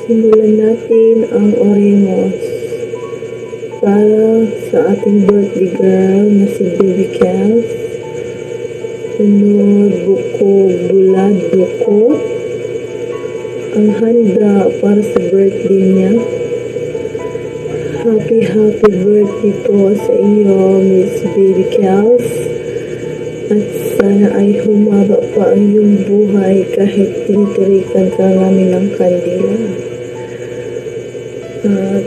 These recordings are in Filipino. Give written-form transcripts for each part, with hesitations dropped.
Simulan natin ang Oremos para sa ating birthday girl na si Baby Kels. Sunod, bukog, bulad, dukot. Ang handa para sa birthday niya. Happy birthday po sa iyo, Miss Baby Kels. At sana ay humaba pa ang iyong buhay kahit tinitirikan ka namin ng kandila. At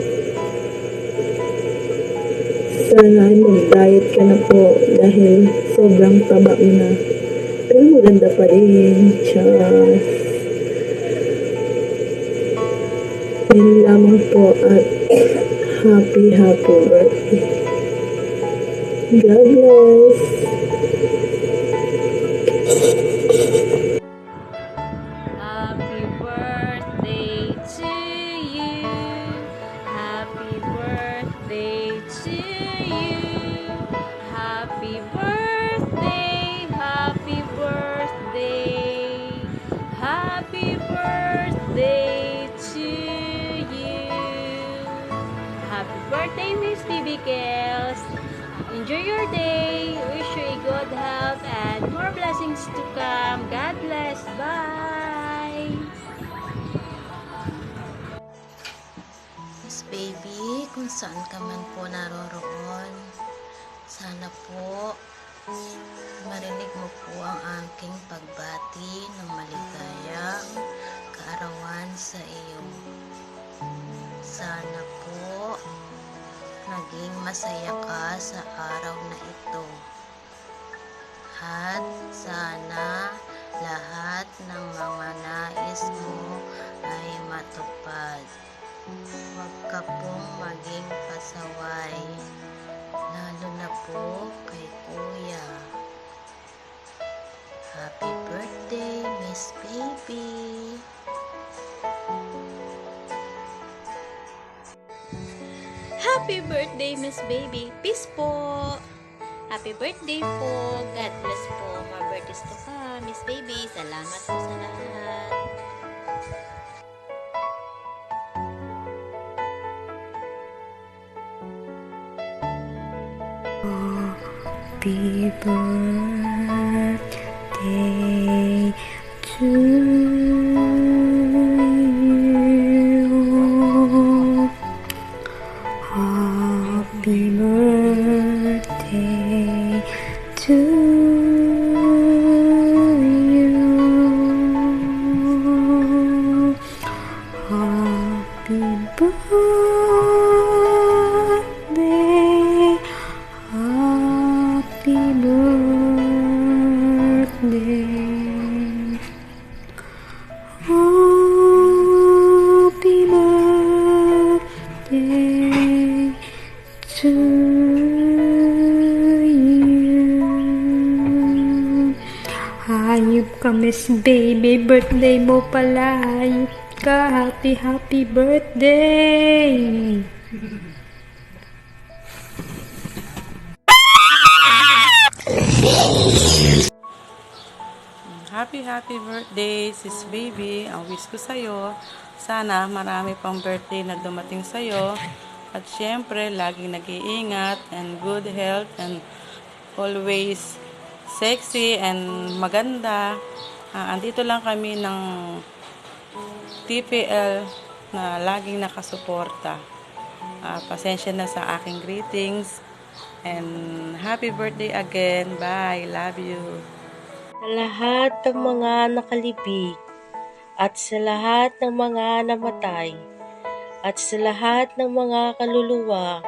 sana ay mag-diet ka na po dahil sobrang taba mo na. Pero maganda pa rin. Chas. Yun lamang po at happy birthday. God bless. Happy birthday to you. Happy birthday to you. Happy birthday. Happy birthday. Happy birthday to you. Happy birthday, Miss Baby Kels. Enjoy your day. Wish you a good health and more blessings to come. God bless. Bye. Miss Baby, kung saan ka man po naroroon, sana po marinig mo po ang aking pagbati ng maligayang kaarawan sa iyo. Sana po naging masaya ka sa araw na ito. At sana lahat ng mga nais mo ay matupad. Huwag ka pong maging pasaway, lalo na po kay Kuya. Happy birthday, Miss Baby! Happy birthday, Miss Baby. Peace po. Happy birthday po. God bless po. More birthdays to come, Miss Baby. Salamat po sa lahat. Happy birthday to you. Happy birthday to you. Happy birthday. Happy birthday. Happy birthday to you. Hayop ka, Miss Baby. Birthday mo pala. Hayop ka. Happy birthday. Happy birthday, sis baby. Ang wish ko sa'yo, sana marami pang birthday na dumating sa'yo. At syempre, laging nag-iingat and good health and always sexy and maganda. Andito lang kami ng TPL na laging nakasuporta. Pasensya na sa aking greetings. And happy birthday again. Bye. Love you. Sa lahat ng mga nakalibig, at sa lahat ng mga namatay, at sa lahat ng mga kaluluwa,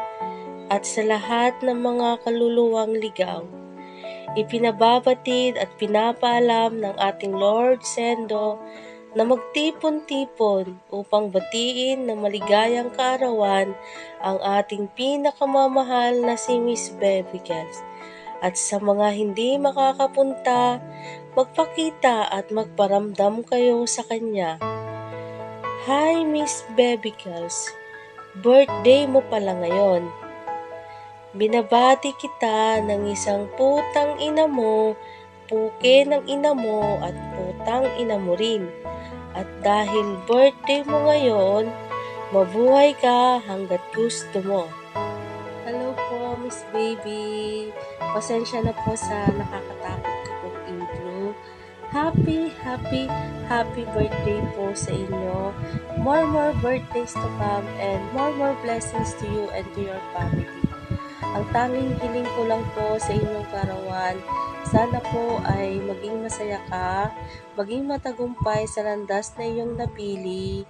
at sa lahat ng mga kaluluwang ligaw, ipinababatid at pinapaalam ng ating Lord Sendo na magtipon-tipon upang batiin ng maligayang kaarawan ang ating pinakamamahal na si Miss Baby Kels. At sa mga hindi makakapunta, magpakita at magparamdam kayo sa kanya. Hi Miss Baby Kels, birthday mo pala ngayon. Binabati kita ng isang putang ina mo puke ng ina mo at putang ina mo rin. At dahil birthday mo ngayon, mabuhay ka hanggat gusto mo. Hello po, Miss Baby. Pasensya na po sa nakakatakot ko pong intro. Happy birthday po sa inyo. More birthdays to come and more blessings to you and to your family. Ang tanging hiling ko lang po sa inyong karawan, sana po ay maging masaya ka, maging matagumpay sa landas na iyong napili,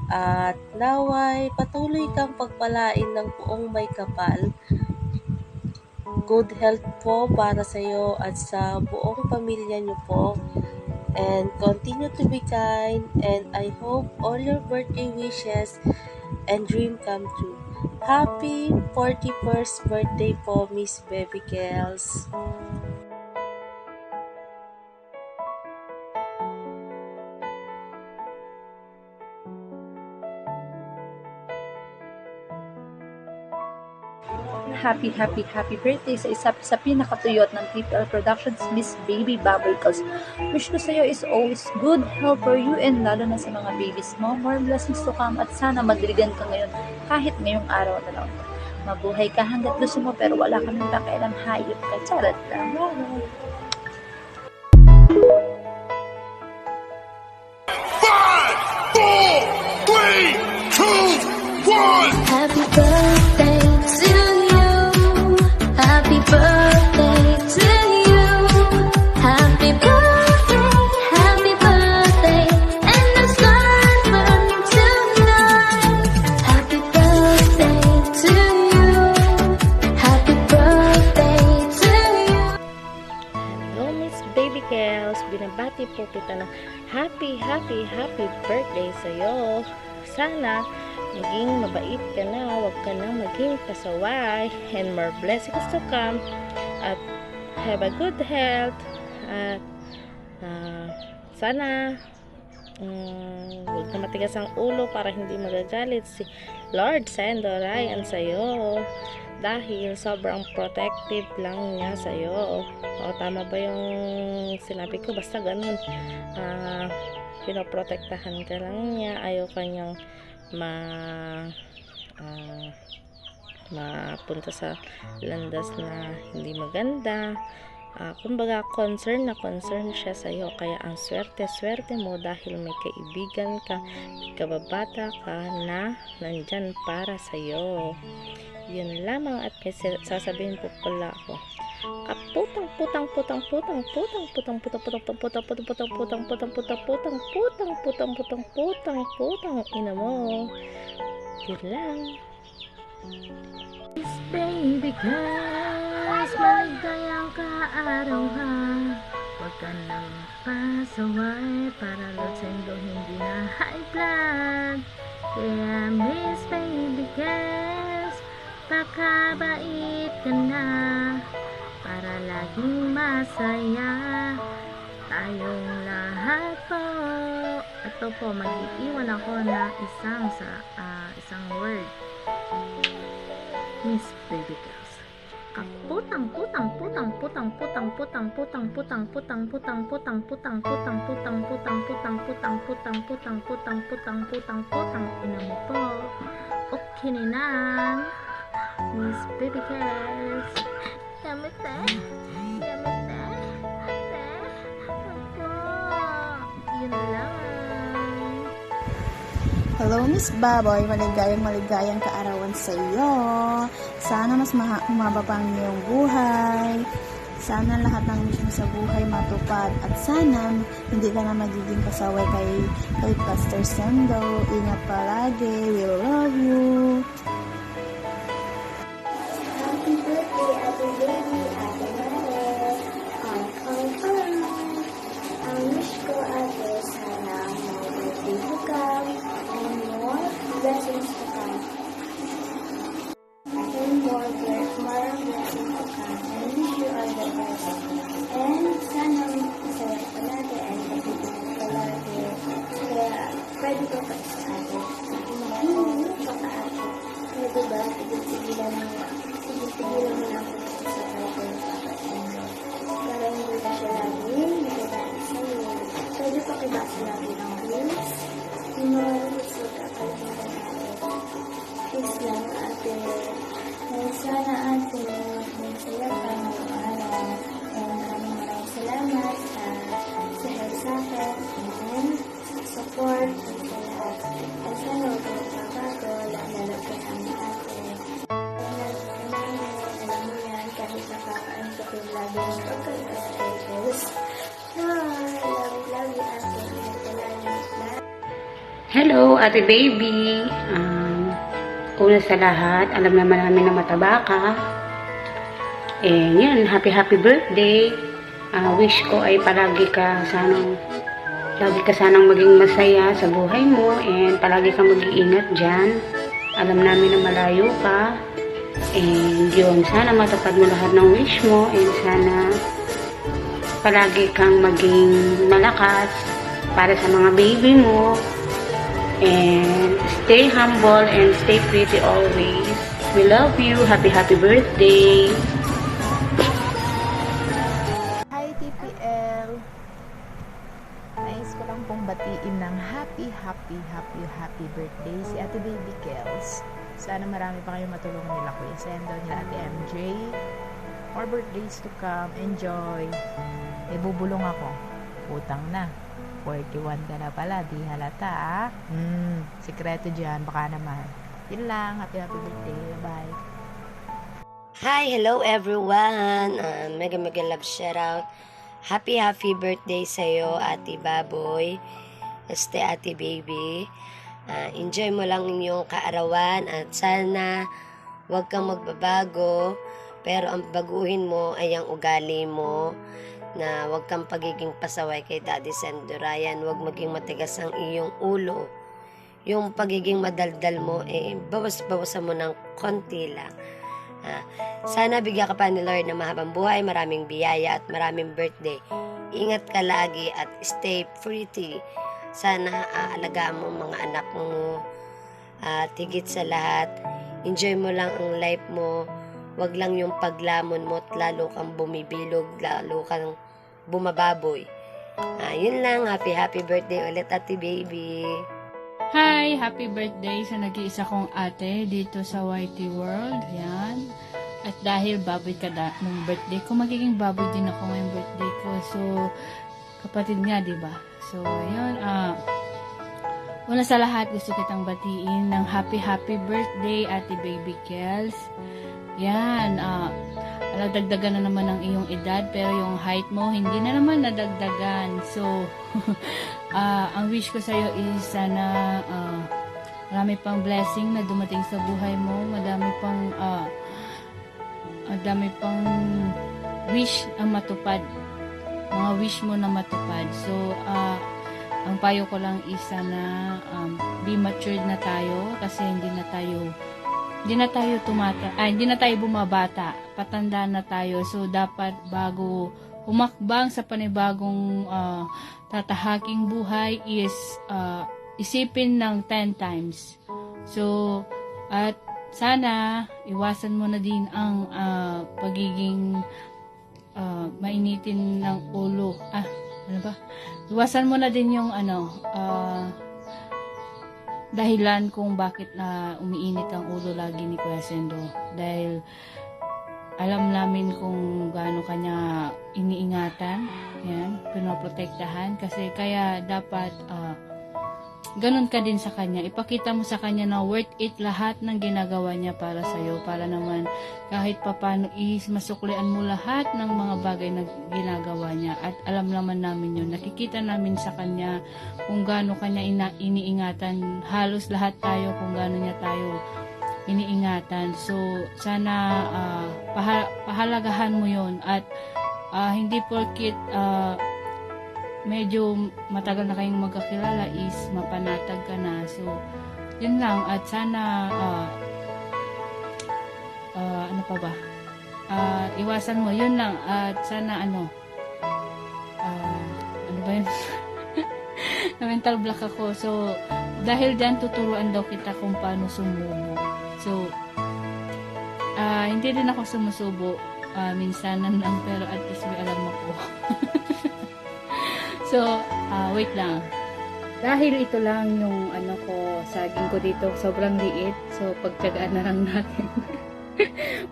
at naway patuloy kang pagpalain ng buong may kapal. Good health po para sa iyo at sa buong pamilya niyo po. And continue to be kind, and I hope all your birthday wishes and dream come true. Happy 41st birthday po, Miss Baby Kels. Happy birthday sa isa sa pinakatuyot ng TPL Productions, Miss Baby Bubble Kels. Wish ko sa'yo is always good health for you and lalo na sa mga babies mo. More blessings to come at sana madiligan ka ngayon kahit ngayong araw na lang. Mabuhay ka hanggat gusto mo pero wala ka nang pakialam, hayop ka. Charot lang. Happy birthday to you. Happy birthday to you. Happy birthday, and the sun burning tonight. Happy birthday to you. Happy birthday to you. Hello, Miss Baby Kels. Binabati po kita ng happy birthday sa'yo. Sana maging mabait ka na, huwag ka nang maging pasaway, and more blessings to come, at have a good health, at sana huwag ka matigas ang ulo para hindi magagalit si Lord Sendo Ryan sa'yo dahil sobrang protective lang niya sa'yo. O tama ba yung sinabi ko? Basta ganun, pinoprotektahan ka lang niya, ayaw kanyang mapunta sa landas na hindi maganda. Kumbaga concern siya sa iyo, kaya ang swerte mo dahil may kaibigan ka, may kababata ka na nandyan para sa iyo. Yun lamang, at may sasabihin po pala ako. Ina mo. Yun lang. Baby girls, maligayang kaaraw ha. Huwag ka nang pasaway para Lord hindi na high blood. Kaya Miss Baby girls, pakabait ka na para laging masaya tayong lahat po. Ito po, mag-iiwan ako na isang word. Miss Baby Girls. Kaputang ina mo po. Okay na. Miss Baby Girls. Yamete. Opo. Yun lang. Hello, Miss Baboy. Maligayang kaarawan sa iyo. Sana mas humaba pa ang iyong buhay. Sana lahat ng wish mo sa buhay matupad. At sana hindi ka na magiging kasaway kay Pastor Sendo. Ingat palagi. We love you. Happy birthday, Ate Baby, Ate Mare. Ang wish ko, Ate, sana more birthday to come and more blessings to come. And more blessings to come. I wish you all the best. And sana masaya ka palagi and nagiging palagi. Kaya pwede ko pa sa Ate. Hindi pa ka Ate. Kaya diba, sige lang mo na ako sa Hello, ate baby. Una sa lahat, alam naman namin na mataba ka. Yan, happy birthday. Wish ko ay lagi ka sanang maging masaya sa buhay mo and palagi kang mag-iingat dyan. Alam namin na malayo ka. And yun, sana matupad mo lahat ng wish mo and sana palagi kang maging malakas para sa mga baby mo. And stay humble and stay pretty always. We love you. Happy birthday. Hi TPL. Nais ko lang pong batiin ng happy birthday si Ate Baby Kels. Sana marami pa kayong matulungan nila Kuya Sendo, nila Ate MJ. More birthdays to come. Enjoy. Bubulong ako. Utang na. 41 ka na pala, di halata sikreto dyan, baka naman. Yun lang, happy birthday, bye. Hi, hello everyone. Mega love shout out. Happy birthday sa'yo, Ate Baboy. Ate Baby. Enjoy mo lang inyong kaarawan at sana wag kang magbabago. Pero ang baguhin mo ay ang ugali mo. Na wag kang pagiging pasaway kay Daddy Sendo Ryan, wag maging matigas ang iyong ulo. Yung pagiging madaldal mo, bawas-bawasan mo ng konti lang. Sana bigyan ka pa ni Lord ng mahabang buhay, maraming biyaya at maraming birthday. Ingat ka lagi at stay pretty. Sana aalagaan mo mga anak mo. At higit sa lahat, enjoy mo lang ang life mo. Wag lang yung paglamon mo at lalo kang bumibilog, lalo kang bumababoy. Yun lang. Happy birthday ulit, Ate Baby. Hi! Happy birthday sa nag-iisa kong ate dito sa YT World. Yan. At dahil baboy ka nung birthday ko, magiging baboy din ako ngayong birthday ko. So, kapatid nga, diba? So, ayun. Una sa lahat, gusto kitang batiin ng happy birthday, Ate Baby Kels. Yan. Dagdagan na naman ang iyong edad, pero yung height mo, hindi na naman nadagdagan. So, ang wish ko sa'yo is sana marami pang blessing na dumating sa buhay mo. Madami pang wish ang matupad. Mga wish mo na matupad. So, ang payo ko lang is sana be matured na tayo kasi hindi na tayo bumabata, patanda na tayo. So dapat bago humakbang sa panibagong tatahaking buhay is isipin ng 10 times. So at sana iwasan mo na din ang pagiging mainitin ng ulo. Iwasan mo na din yung dahilan kung bakit na umiinit ang ulo lagi ni Kuya Sendo. Dahil alam namin kung gaano kanya iniingatan, yan, pinoprotektahan. Kasi kaya dapat ganun ka din sa kanya. Ipakita mo sa kanya na worth it lahat ng ginagawa niya para sa'yo. Para naman kahit papano masuklian mo lahat ng mga bagay na ginagawa niya. At alam naman namin yun. Nakikita namin sa kanya kung gaano kanya iniingatan. Halos lahat tayo kung gaano niya tayo iniingatan. So, sana pahalagahan mo yun. At hindi porkit medyo matagal na kayong magkakilala is mapanatag ka na. So, yun lang. At sana ano pa ba? Iwasan mo. Yun lang. At sana ano ba yun? Na-mental block ako. So, dahil dyan tuturuan daw kita kung paano sumubo. So, hindi din ako sumusubo. Minsanan lang, pero at least may alam ako. So, wait lang. Dahil ito lang yung saging ko dito, sobrang liit. So, pagtyagaan na lang natin.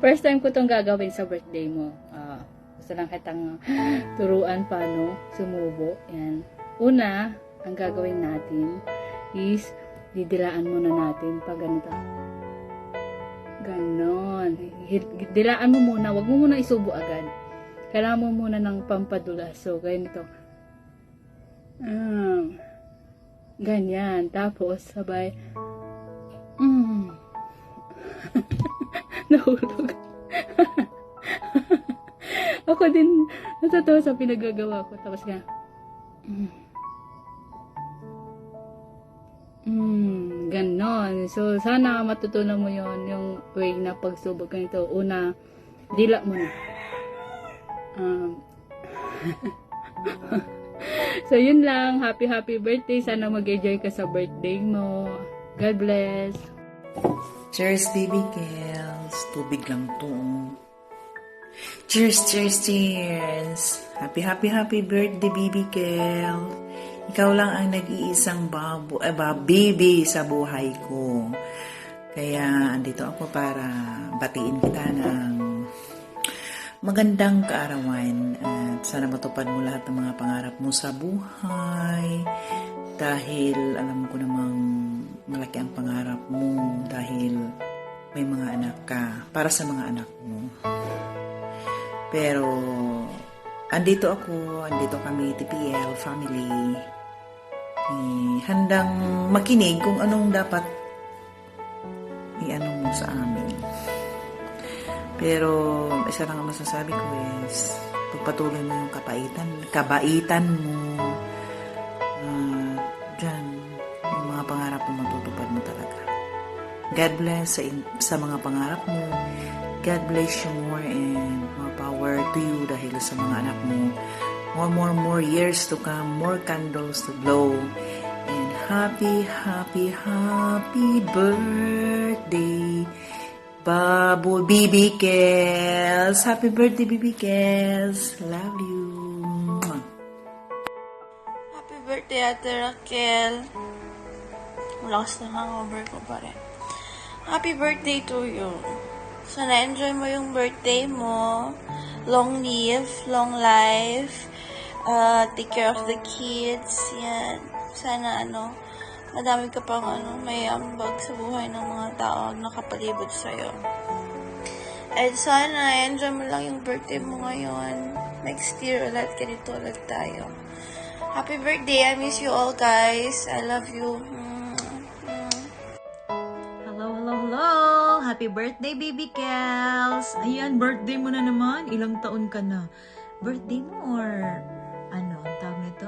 First time ko itong gagawin sa birthday mo. Gusto lang kitang turuan paano sumubo. Yan. Una, ang gagawin natin is didilaan muna natin pag ganito. Ganon. Dilaan mo muna. Huwag mo muna isubo agad. Kailangan mo muna ng pampadulas. So, ganito. Ganyan. Tapos, sabay, nahulog. Ako din, natatawa sa pinagagawa ko. Tapos nga, ganon. So, sana matutunan mo yon yung way na pagsubok ganito. Una, dila mo na. So, yun lang. Happy birthday. Sana mag-enjoy ka sa birthday mo. God bless. Cheers, baby girls. Tubig lang to. Cheers, cheers, cheers. Happy birthday, baby girl. Ikaw lang ang nag-iisang baby sa buhay ko. Kaya, andito ako para batiin kita ng magandang kaarawan at sana matupad mo lahat ng mga pangarap mo sa buhay dahil alam ko namang malaki ang pangarap mo dahil may mga anak ka para sa mga anak mo. Pero andito kami TPL family handang makinig kung anong dapat i-ano mo sa amin. Pero isa lang ang masasabi ko is pagpatuloy mo yung kabaitan mo dyan yung mga pangarap mo matutupad mo talaga. God bless sa mga pangarap mo. God bless you more and more power to you dahil sa mga anak mo. More years to come, more candles to blow. And happy birthday Baboy, Baby Kels. Happy birthday, Baby Kels. Love you. Happy birthday, Ate Raquel. Lakas na hangover ko pa rin. Happy birthday to you. Sana enjoy mo yung birthday mo. Long live, long life. Take care of the kids. Yan. Sana madami ka pang may ambag sa buhay ng mga tao na nakapalibot sa'yo. And sana, enjoy mo lang yung birthday mo ngayon. Next year, ulit ganito ulit tayo. Happy birthday! I miss you all, guys. I love you. Hello! Happy birthday, baby Kels! Ayan, birthday mo na naman. Ilang taon ka na? Birthday mo or ang tawag nito?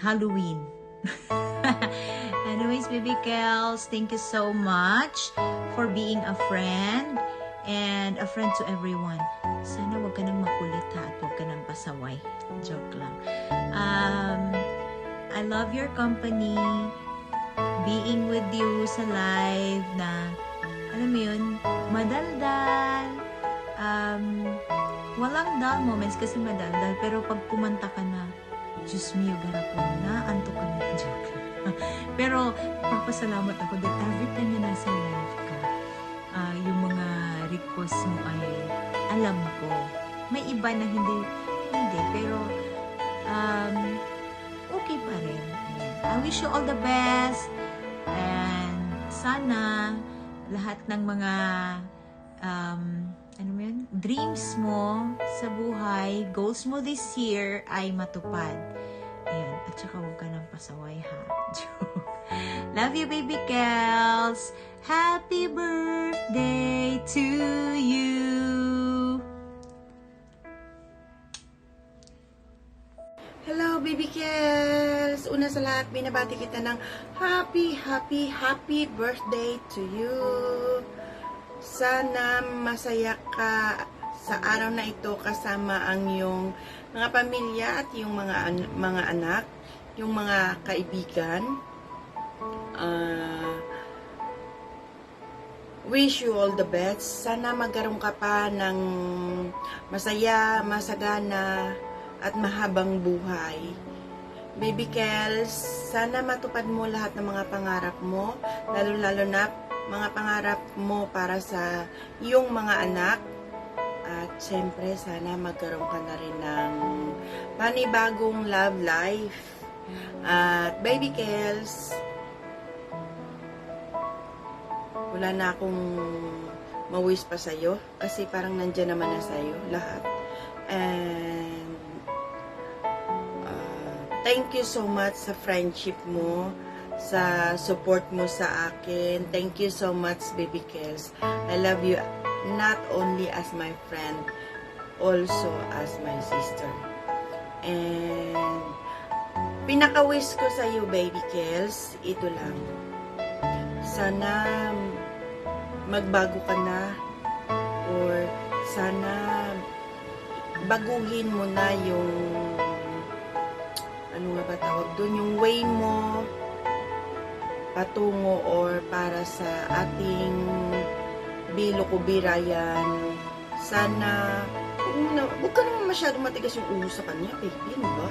Halloween. Anyways, baby Kels, thank you so much for being a friend and a friend to everyone. Sana wag ka nang makulit ha at wag ka nang pasaway. Joke lang. I love your company, being with you sa live na, alam mo yun, madaldal. Walang dull moments kasi madaldal, pero pag kumanta ka na, Diyos mio, garapon na, anto ka na, joke. Pero, papasalamat ako that every time na nasa live ka, yung mga request mo ay alam ko. May iba na hindi, pero, okay pa rin. I wish you all the best, and sana, lahat ng mga, dreams mo sa buhay, goals mo this year ay matupad. Ayan. At saka huwag ka nang pasaway, ha? Joke. Love you, baby Kels. Happy birthday to you. Hello, baby Kels. Una sa lahat, binabati kita ng happy birthday to you. Sana masaya ka sa araw na ito kasama ang iyong mga pamilya at yung mga anak, yung mga kaibigan. Wish you all the best. Sana magkaroon ka pa ng masaya, masagana at mahabang buhay. Baby Kels, sana matupad mo lahat ng mga pangarap mo, lalo-lalo na mga pangarap mo para sa iyong mga anak. At syempre, sana magkaroon ka na rin ng panibagong love life. At baby Kels, wala na akong ma-wish pa sa'yo kasi parang nandyan naman na sa'yo lahat. And Thank you so much sa friendship mo, sa support mo sa akin. Thank you so much, Baby Kels. I love you not only as my friend, also as my sister. And pinaka-wish ko sa iyo, Baby Kels, ito lang. Sana magbago ka na, or sana baguhin mo na yung ano nga ba tawag doon, yung way mo patungo or para sa ating bilukubirayan. Sana huwag ka naman masyadong matigas yung ulo sa kanya, baby, ano ba?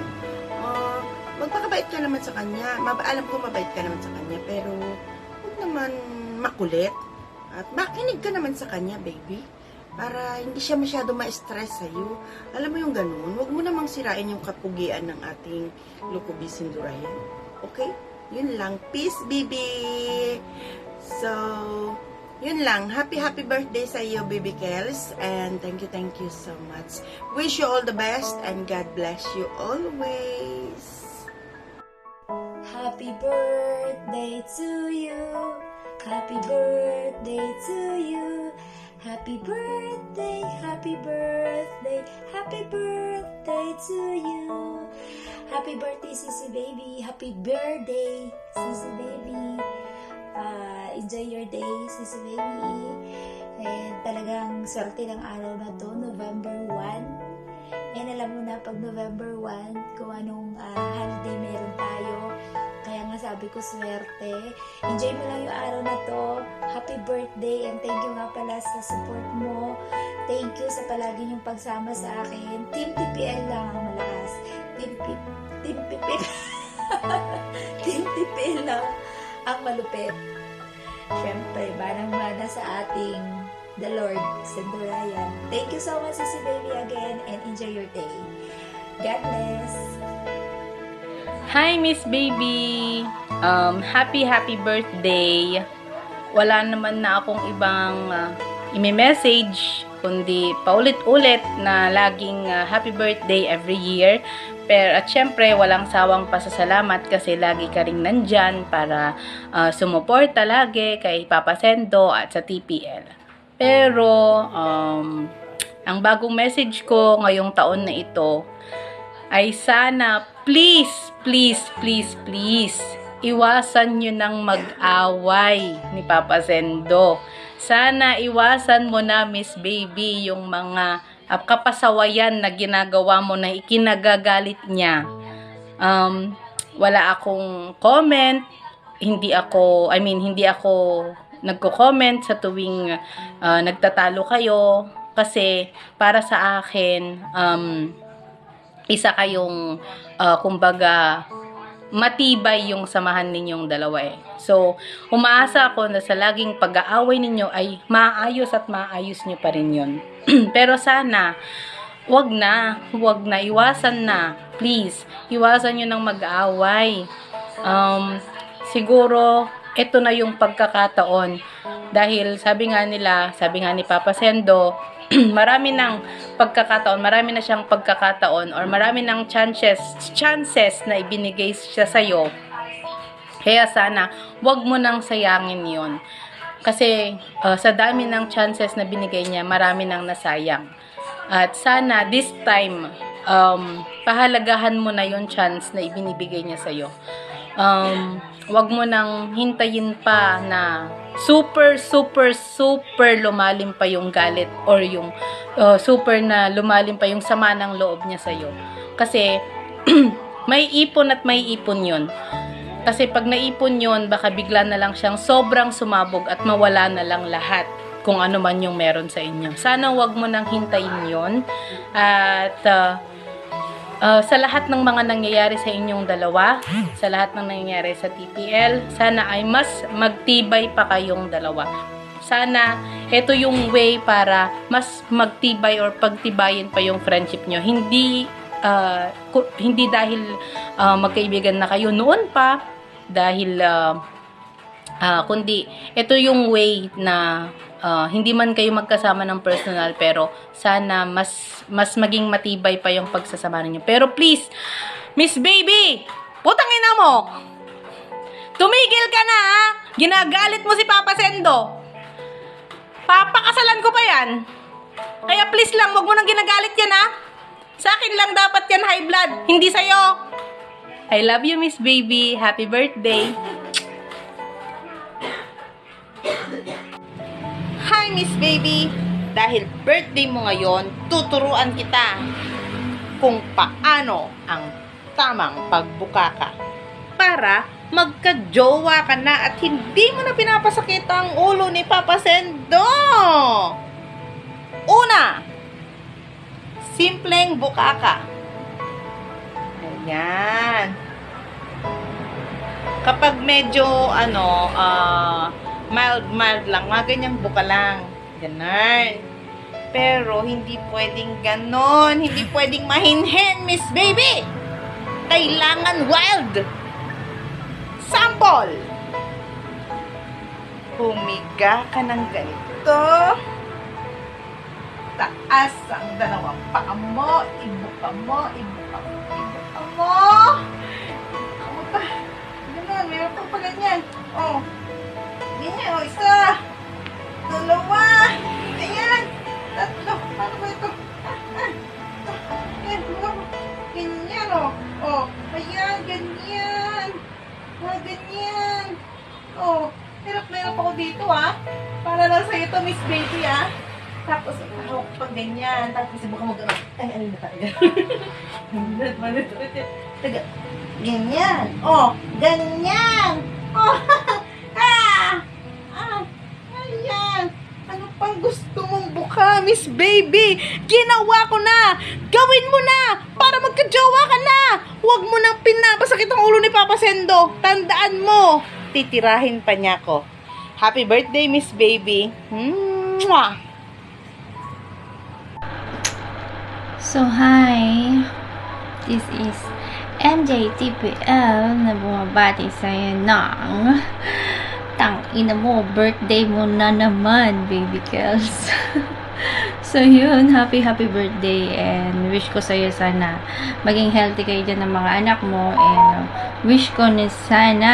Magpakabait ka naman sa kanya. Alam ko mabait ka naman sa kanya, pero huwag naman makulit. At makinig ka naman sa kanya, baby. Para hindi siya masyado ma-stress sa'yo. Alam mo yung ganun, huwag mo namang sirain yung kapugian ng ating Lukubi Sindurayan. Okay? Yun lang. Peace, baby! So, yun lang. Happy birthday sa iyo, Baby Kels. And thank you so much. Wish you all the best and God bless you always. Happy birthday to you. Happy birthday to you. Happy birthday, happy birthday, happy birthday to you. Happy birthday, Sissy Baby. Happy birthday, Sissy Baby. Enjoy your day, Sissy Baby. And talagang swerte ng araw na to, November 1. And alam mo na pag November 1, kung anong holiday meron tayo. Kaya nga sabi ko, swerte. Enjoy mo lang yung araw na to. Happy birthday and thank you nga pala sa support mo. Thank you sa palagi niyong pagsama sa akin. Team TPL lang ang malakas. Team TPL. Team TPL lang ang malupit. Siyempre, manang-mana sa ating the Lord, Sindurayan. Thank you so much, Sissy Baby, again, and enjoy your day. God bless. Hi, Miss Baby! Happy birthday! Wala naman na akong ibang imi-message, kundi paulit-ulit na laging happy birthday every year. Pero at syempre, walang sawang pasasalamat kasi lagi ka rin nandyan para sumuporta lagi kay Papa Sendo at sa TPL. Pero, ang bagong message ko ngayong taon na ito ay sana please, iwasan nyo ng mag-away ni Papa Sendo. Sana iwasan mo na, Miss Baby, yung mga kapasawayan na ginagawa mo na ikinagagalit niya. Wala akong comment, hindi ako nagko-comment sa tuwing nagtatalo kayo kasi para sa akin isa kayong kumbaga matibay yung samahan ninyong dalawa eh. So, umaasa ako na sa laging pag-aaway ninyo ay maayos at maayos nyo pa rin yun. Pero sana, wag na, iwasan na. Please, iwasan nyo ng mag-aaway. Siguro, ito na yung pagkakataon. Dahil sabi nga ni Papa Sendo, marami na siyang pagkakataon or marami ng chances na ibinigay siya sa'yo. Kaya sana, wag mo nang sayangin yon. Kasi sa dami ng chances na binigay niya, marami nang nasayang. At sana, this time, pahalagahan mo na yung chance na ibinibigay niya sa'yo. Wag mo nang hintayin pa na super lumalim pa yung galit or yung super na lumalim pa yung sama ng loob niya sa'yo. Kasi, may ipon at may ipon yun. Kasi pag naipon yun, baka bigla na lang siyang sobrang sumabog at mawala na lang lahat kung ano man yung meron sa inyo. Sana wag mo nang hintayin yun. At sa lahat ng mga nangyayari sa inyong dalawa, sa lahat ng nangyayari sa TPL, sana ay mas magtibay pa kayong dalawa. Sana ito yung way para mas magtibay or pagtibayin pa yung friendship nyo. Hindi dahil magkaibigan na kayo noon pa, dahil kundi ito yung way na hindi man kayo magkasama ng personal, pero sana mas maging matibay pa yung pagsasama ninyo. Pero please, Miss Baby! Putang ina mo! Tumigil ka na, ha? Ginagalit mo si Papa Sendo. Papakasalan ko pa yan. Kaya please lang, wag mo nang ginagalit yan, ha? Sa akin lang dapat yan high blood, hindi sa'yo. I love you, Miss Baby. Happy birthday. Hi, Miss Baby. Dahil birthday mo ngayon, tuturuan kita kung paano ang tamang pagbukaka para magka-jowa ka na at hindi mo na pinapasakit ang ulo ni Papa Sendo. Una, simpleng bukaka. Ayan. Kapag medyo, mild lang, mga ganyang buka lang. Ganon. Pero, hindi pwedeng ganon. Hindi pwedeng mahinhin, Miss Baby. Kailangan wild. Sample. Humiga ka ng ganito. Taas ang dalawang paa mo. Ibuka mo. Ibuka mo. Ibuka mo. Ibuka mo pa. Ganon. Meron pa ganyan. Oh. Ganyan. Oh. Isa. Dalawa. Ayan. Tatlo. Paano ba ito? Ayan. Ganyan. Oh. Oh. Ayan. Ganyan. Ah, ganyan. Oh. Hirap na hirap ako dito, ah. Para lang sa'yo to, Miss Baby, ah. Tapos, pag ganyan, tapos ibuka mo gano'n. Ay, alin na tayo. Taga, ganyan. Oh, ganyan. Oh, ayan. Ano pang gusto mong buka, Miss Baby? Ginawa ko na. Gawin mo na para magka-jowa ka na. Huwag mo nang pinapasakit ang ulo ni Papa Sendo. Tandaan mo, titirahin pa niya ako. Happy birthday, Miss Baby. Mwah! So, hi! This is MJTPL na bumabati sa'yo ng tangina mo, birthday mo na naman, baby girls. So, yun, happy birthday and wish ko sa'yo sana maging healthy kayo dyan ng mga anak mo and wish ko na sana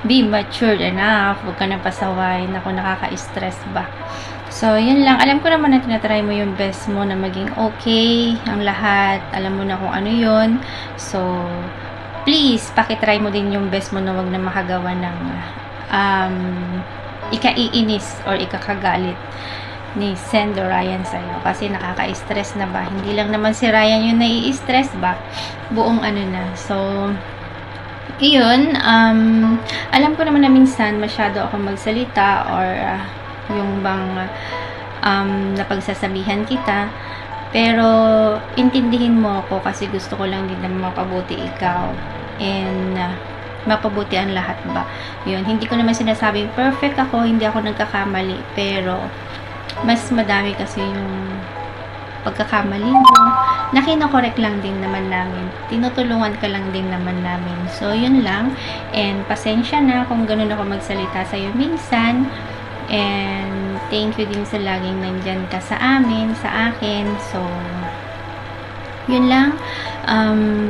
be matured enough, huwag ka na pasaway, naku, nakaka-stress ba. So, yun lang. Alam ko naman na tinatry mo yung best mo na maging okay ang lahat. Alam mo na kung ano yun. So, please, pakitry mo din yung best mo na wag na makagawa ng ikaiinis or ikakagalit ni Sendo Ryan sa'yo. Kasi nakaka-stress na ba? Hindi lang naman si Ryan yung nai-stress ba? Buong ano na. So, yun. Alam ko naman na minsan masyado ako magsalita or yung bang napagsasabihan kita, pero intindihin mo ako kasi gusto ko lang din na mapabuti ikaw and mapabuti ang lahat ba. Yun, hindi ko naman sinasabing perfect ako, hindi ako nagkakamali, pero mas madami kasi yung pagkakamali mo na kinokorek lang din naman namin, tinutulungan ka lang din naman namin. So yun lang, and pasensya na kung ganun ako magsalita sa'yo minsan. And thank you din sa laging nandyan ka sa amin, sa akin. So, yun lang.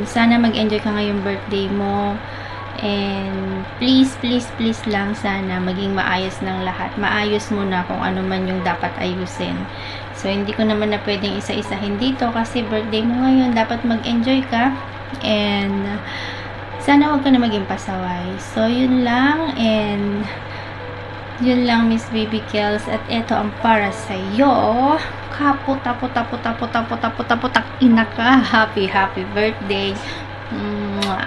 Sana mag-enjoy ka ngayong birthday mo. And please lang sana maging maayos ng lahat. Maayos mo na kung ano man yung dapat ayusin. So, hindi ko naman na pwedeng isa-isahin dito kasi birthday mo ngayon. Dapat mag-enjoy ka. And sana wag ka na maging pasaway. So, yun lang. And yun lang, Miss Baby Kels. At eto ang para sa'yo. Kaput-taput-taput-taput-taput-taput-taput ina ka. Happy birthday. Mwah.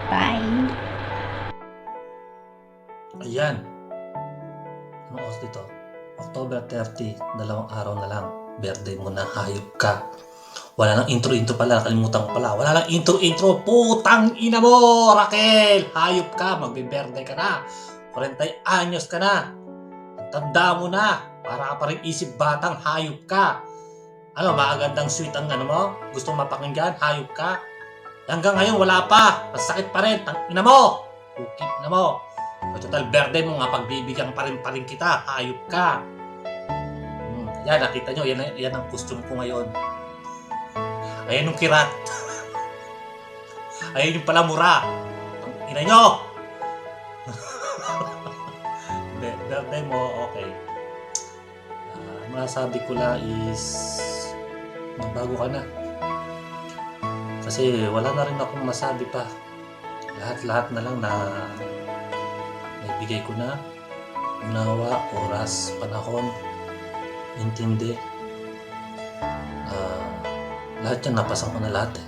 Bye. Ayan. Anong oras dito? October 30. 2 araw na lang. Birthday mo na. Hayop ka. Wala nang intro pala. Nakalimutan ko pala. Wala nang intro. Putang ina mo, Raquel. Hayop ka. Magbe-birthday ka na. 40 anyos ka na. Tanda mo na. Para ka pa rin isip batang, hayop ka. Ano, magandang sweet ang ano mo? Gusto mapakinggan? Hayop ka. Hanggang ngayon, wala pa. Masakit pa rin. Tangina mo. Ukip na mo. Total birthday mo nga, pagbibigyan pa rin kita. Hayop ka. Yan, nakita nyo. Yan ang costume ko ngayon. Ayan yung kirat. Ayun yung pala mura. Ang ina nyo! Hindi, birthday mo, okay. Masasabi ko lang is magbago ka na. Kasi wala na rin akong masabi pa. Lahat-lahat na lang na naibigay ko na. Unawa, oras, panahon, intindi. Lahat yan, napasang ko na lahat eh.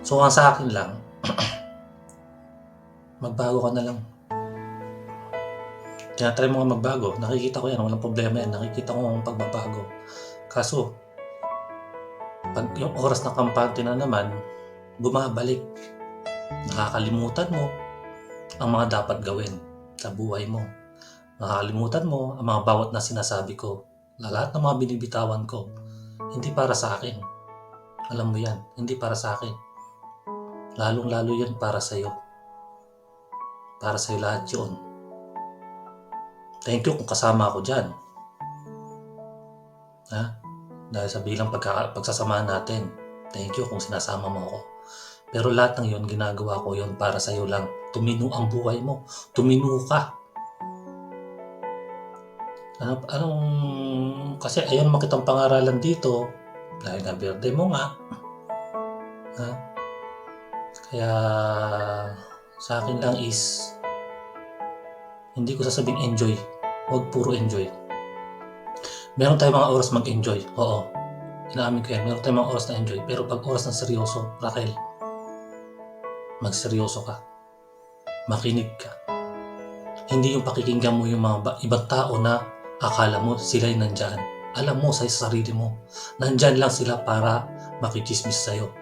So, ang sa akin lang, magbago ka na lang. Tinatry mo nga magbago. Nakikita ko yan, walang problema yan. Nakikita ko ang pagbabago. Kaso, pag yung oras na kampante na naman, bumabalik. Nakakalimutan mo ang mga dapat gawin sa buhay mo. Nakakalimutan mo ang mga bawat na sinasabi ko. Lahat ng mga binibitawan ko, hindi para sa akin. Alam mo yan, hindi para sa akin. Lalong-lalo yan para sa'yo. Para sa'yo lahat yun. Thank you kung kasama ako dyan. Ha? Dahil sa bilang pagsasamahan natin. Thank you kung sinasama mo ako. Pero lahat ng yun, ginagawa ko yun para sa'yo lang. Tumino ang buhay mo. Tumino ka. Kasi ayun makitang pangaralan dito. Dahil nga birthday mo nga. Ha? Kaya sa akin lang is hindi ko sasabing enjoy. Huwag puro enjoy. Meron tayong mga oras mag-enjoy. Oo. Inaamin ko yan. Meron tayong mga oras na enjoy. Pero pag oras ng seryoso, Raquel, magseryoso ka. Makinig ka. Hindi yung pakikinggan mo yung mga ibang tao na akala mo sila'y nandyan. Alam mo sa sarili mo. Nandyan lang sila para makichismis sa'yo.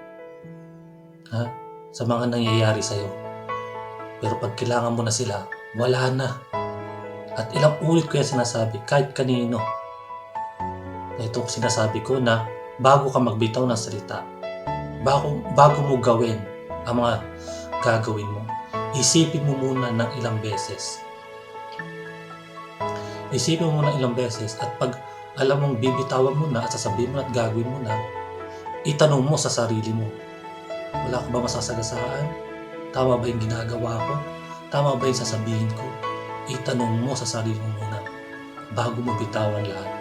Ha? Sa mga nangyayari sa'yo. Pero pag kailangan mo na sila, wala na. At ilang ulit ko yan sinasabi, kahit kanino. Ito sinasabi ko na bago ka magbitaw ng salita, bago mo gawin ang mga gagawin mo, isipin mo muna ng ilang beses. Isipin mo muna ilang beses at pag alam mong bibitawan mo na at sasabihin mo na at gagawin mo na, itanong mo sa sarili mo, wala ko ba masasagasaan? Tama ba yung ginagawa ko? Tama ba yung sasabihin ko? Itanong mo sa sarili mo muna bago mo bitawan lahat.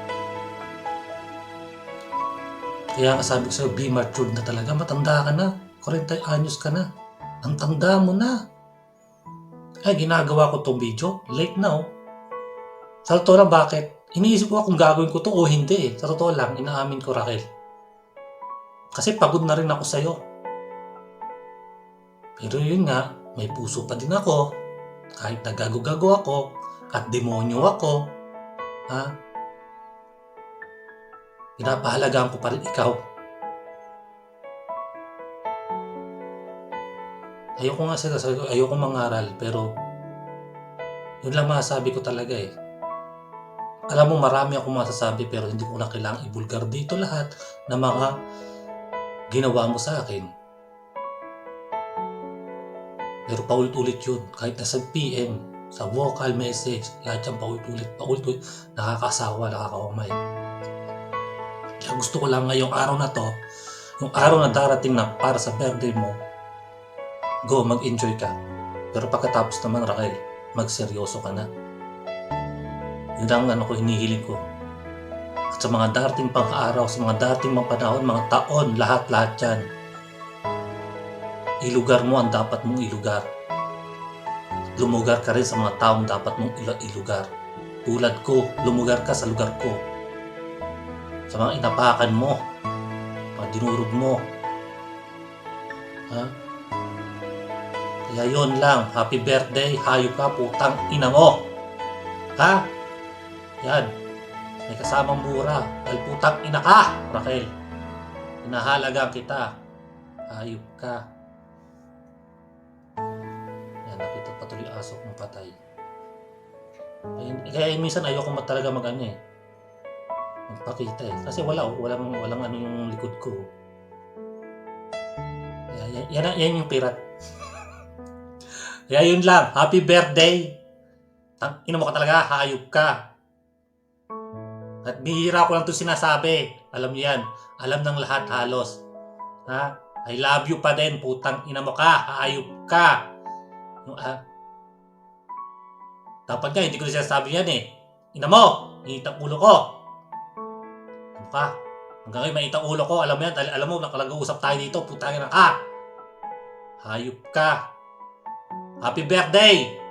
Kaya nga sabi ko sa'yo, be matured na talaga. Matanda ka na. 40 anyos ka na. Ang tanda mo na. Ay, ginagawa ko tong video. Late na oh. Sa totoo lang, bakit? Iniisip ko kung gagawin ko to o hindi eh. Sa totoo lang, inaamin ko, Raquel. Kasi pagod na rin ako sa'yo. Pero yun nga, may puso pa din ako. Kahit nagago-gago ako at demonyo ako, ha? Pinapahalagaan ko pa rin ikaw. Ayoko mangaral, pero yun lang masasabi ko talaga eh. Alam mo, marami akong masasabi pero hindi ko na kailangang ibulgar dito lahat na mga ginawa mo sa akin. Pero paulit-ulit yun. Kahit nasa PM, sa vocal message, lahat yan paulit-ulit, nakakasawa, nakakawamay. Kaya gusto ko lang ngayong araw na to, yung araw na darating na para sa birthday mo, go, mag-enjoy ka. Pero pagkatapos naman, Raquel, magseryoso ka na. Yun ang hinihiling ko. At sa mga darating pang araw, sa mga darating mga panahon, mga taon, lahat yan. Ilugar mo ang dapat mong ilugar. Lumugar ka rin sa mga taong dapat mong ilugar. Tulad ko, lumugar ka sa lugar ko. Sa mga inapakan mo, mga dinurog mo. Ha? Kaya yun lang, happy birthday, hayop ka, putang ina mo. Ha? Yan, may kasamang mura, dahil putang ina ka, Raquel. Hinahalaga kita, hayop ka. Nakita patuloy aso kong patay. Kaya minsan ayoko talaga magpakita eh. Kasi walang ano yung likod ko. Yan yung pirat. Kaya yun lang. Happy birthday! Ino mo ka talaga, hayop ka. At bihira ko lang ito sinasabi. Alam niyo yan. Alam ng lahat halos. Ha? I love you pa din, putang ina mo ka, hayop ka. Dapat nga, hindi ko na sinasabi yan eh. Ina mo, initang ulo ko. Ano ka? Hanggang ngayon, mainitang ulo ko. Alam mo yan, alam mo, nakalag-uusap tayo dito, putang ina ka. Hayop ka. Happy birthday!